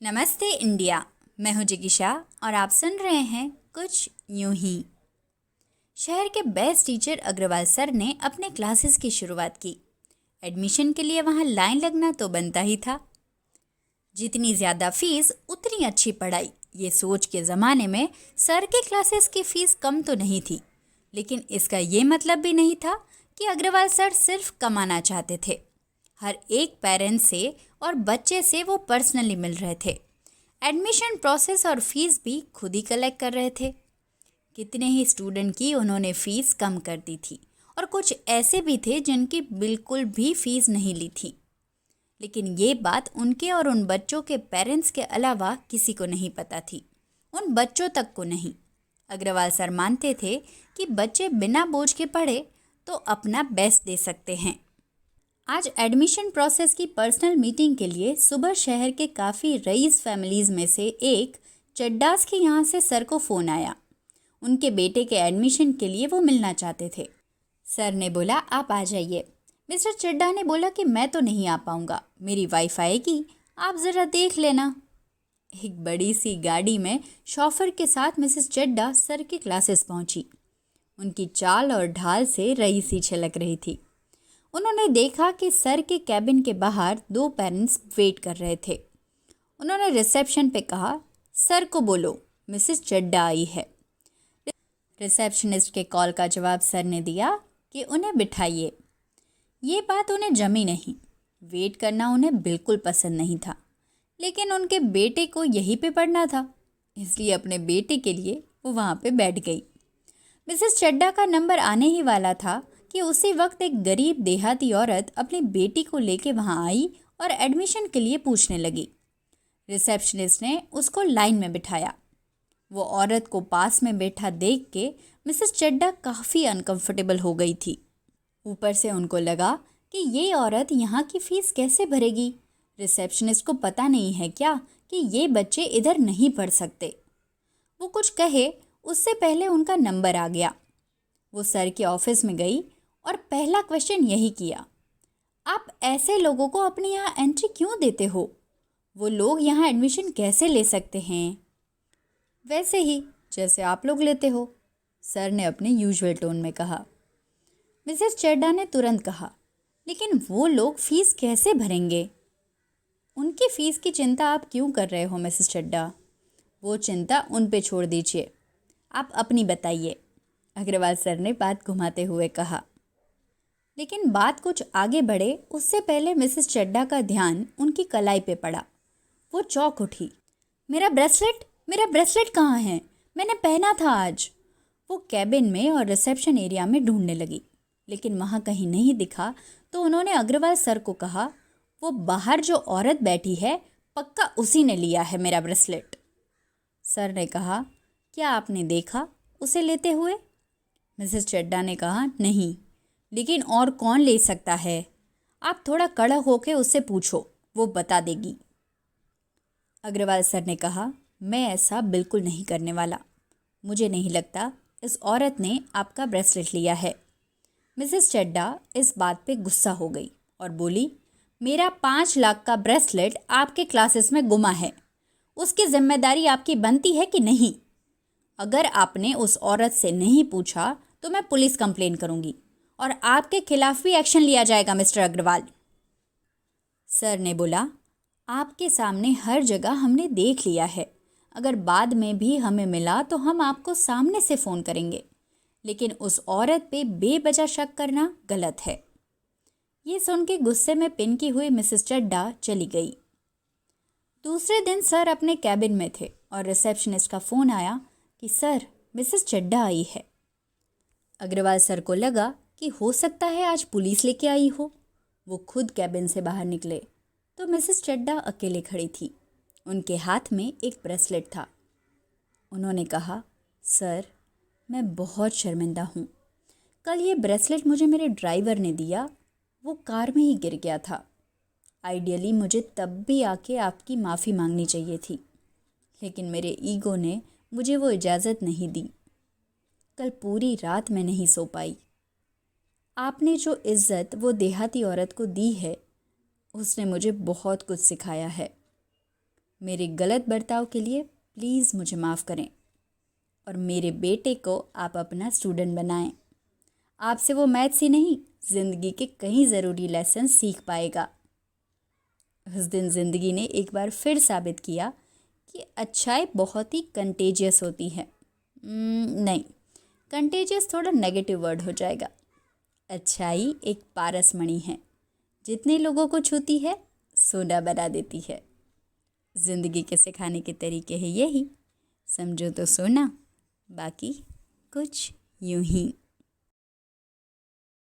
नमस्ते इंडिया। मैं हूं जिगिशा और आप सुन रहे हैं कुछ यूं ही। शहर के बेस्ट टीचर अग्रवाल सर ने अपने क्लासेस की शुरुआत की। एडमिशन के लिए वहां लाइन लगना तो बनता ही था। जितनी ज़्यादा फीस उतनी अच्छी पढ़ाई, ये सोच के ज़माने में सर के क्लासेस की फ़ीस कम तो नहीं थी, लेकिन इसका ये मतलब भी नहीं था कि अग्रवाल सर सिर्फ कमाना चाहते थे। हर एक पेरेंट से और बच्चे से वो पर्सनली मिल रहे थे। एडमिशन प्रोसेस और फीस भी खुद ही कलेक्ट कर रहे थे। कितने ही स्टूडेंट की उन्होंने फ़ीस कम कर दी थी और कुछ ऐसे भी थे जिनकी बिल्कुल भी फ़ीस नहीं ली थी। लेकिन ये बात उनके और उन बच्चों के पेरेंट्स के अलावा किसी को नहीं पता थी, उन बच्चों तक को नहीं। अग्रवाल सर मानते थे कि बच्चे बिना बोझ के पढ़े तो अपना बेस्ट दे सकते हैं। आज एडमिशन प्रोसेस की पर्सनल मीटिंग के लिए सुबह शहर के काफ़ी रईस फैमिलीज़ में से एक चड्डास के यहाँ से सर को फ़ोन आया। उनके बेटे के एडमिशन के लिए वो मिलना चाहते थे। सर ने बोला, आप आ जाइए। मिस्टर चड्डा ने बोला कि मैं तो नहीं आ पाऊँगा, मेरी वाइफ आएगी, आप ज़रा देख लेना। एक बड़ी सी गाड़ी में शॉफर के साथ मिसेस चड्डा सर की क्लासेस पहुंची। उनकी चाल और ढाल से रईसी छलक रही थी। उन्होंने देखा कि सर के कैबिन के बाहर दो पेरेंट्स वेट कर रहे थे। उन्होंने रिसेप्शन पे कहा, सर को बोलो मिसेस चड्डा आई है। रिसेप्शनिस्ट के कॉल का जवाब सर ने दिया कि उन्हें बिठाइए। ये बात उन्हें जमी नहीं। वेट करना उन्हें बिल्कुल पसंद नहीं था, लेकिन उनके बेटे को यहीं पे पढ़ना था, इसलिए अपने बेटे के लिए वो वहाँ पे बैठ गई। मिसेस चड्डा का नंबर आने ही वाला था कि उसी वक्त एक गरीब देहाती औरत अपनी बेटी को लेके वहाँ आई और एडमिशन के लिए पूछने लगी। रिसेप्शनिस्ट ने उसको लाइन में बिठाया। वो औरत को पास में बैठा देख के मिसेस चड्डा काफ़ी अनकंफर्टेबल हो गई थी। ऊपर से उनको लगा कि ये औरत यहाँ की फ़ीस कैसे भरेगी। रिसेप्शनिस्ट को पता नहीं है क्या कि ये बच्चे इधर नहीं पढ़ सकते। वो कुछ कहे उससे पहले उनका नंबर आ गया। वो सर के ऑफिस में गई और पहला क्वेश्चन यही किया, आप ऐसे लोगों को अपने यहाँ एंट्री क्यों देते हो? वो लोग यहाँ एडमिशन कैसे ले सकते हैं? वैसे ही जैसे आप लोग लेते हो, सर ने अपने यूजुअल टोन में कहा। मिसेस चड्डा ने तुरंत कहा, लेकिन वो लोग फ़ीस कैसे भरेंगे? उनकी फ़ीस की चिंता आप क्यों कर रहे हो मिसेस चड्डा? वो चिंता उन पे छोड़ दीजिए, आप अपनी बताइए, अग्रवाल सर ने बात घुमाते हुए कहा। लेकिन बात कुछ आगे बढ़े उससे पहले मिसेस चड्डा का ध्यान उनकी कलाई पे पड़ा। वो चौंक उठी। मेरा ब्रेसलेट कहाँ है? मैंने पहना था आज। वो कैबिन में और रिसेप्शन एरिया में ढूंढने लगी, लेकिन वहाँ कहीं नहीं दिखा। तो उन्होंने अग्रवाल सर को कहा, वो बाहर जो औरत बैठी है पक्का उसी ने लिया है मेरा ब्रेसलेट। सर ने कहा, क्या आपने देखा उसे लेते हुए? मिसेस चड्डा ने कहा, नहीं, लेकिन और कौन ले सकता है? आप थोड़ा कड़क होके उससे पूछो, वो बता देगी। अग्रवाल सर ने कहा, मैं ऐसा बिल्कुल नहीं करने वाला। मुझे नहीं लगता इस औरत ने आपका ब्रेसलेट लिया है। मिसेस चड्डा इस बात पे गुस्सा हो गई और बोली, मेरा 5 लाख का ब्रेसलेट आपके क्लासेस में गुमा है, उसकी जिम्मेदारी आपकी बनती है कि नहीं? अगर आपने उस औरत से नहीं पूछा तो मैं पुलिस कंप्लेन करूंगी और आपके खिलाफ भी एक्शन लिया जाएगा मिस्टर अग्रवाल। सर ने बोला, आपके सामने हर जगह हमने देख लिया है। अगर बाद में भी हमें मिला तो हम आपको सामने से फ़ोन करेंगे, लेकिन उस औरत पे बेवजह शक करना गलत है। ये सुन के गुस्से में पिनकी हुई मिसेस चड्डा चली गई। दूसरे दिन सर अपने कैबिन में थे और रिसेप्शनिस्ट का फ़ोन आया कि सर, मिसेस चड्डा आई है। अग्रवाल सर को लगा कि हो सकता है आज पुलिस लेके आई हो। वो खुद कैबिन से बाहर निकले तो मिसेस चड्डा अकेले खड़ी थी। उनके हाथ में एक ब्रेसलेट था। उन्होंने कहा, सर, मैं बहुत शर्मिंदा हूँ। कल ये ब्रेसलेट मुझे मेरे ड्राइवर ने दिया, वो कार में ही गिर गया था। आइडियली मुझे तब भी आके आपकी माफ़ी मांगनी चाहिए थी, लेकिन मेरे ईगो ने मुझे वो इजाज़त नहीं दी। कल पूरी रात मैं नहीं सो पाई। आपने जो इज़्ज़त वो देहाती औरत को दी है, उसने मुझे बहुत कुछ सिखाया है। मेरे गलत बर्ताव के लिए प्लीज़ मुझे माफ़ करें और मेरे बेटे को आप अपना स्टूडेंट बनाएं। आपसे वो मैथ्स ही नहीं, ज़िंदगी के कई ज़रूरी लेसन सीख पाएगा। उस दिन ज़िंदगी ने एक बार फिर साबित किया कि अच्छाई बहुत ही कंटेजियस होती है। नहीं, कंटेजियस थोड़ा नेगेटिव वर्ड हो जाएगा। अच्छाई एक पारसमणि है, जितने लोगों को छूती है सोना बना देती है। ज़िंदगी के सिखाने के तरीके हैं यही, समझो तो सोना, बाकी कुछ यूं ही।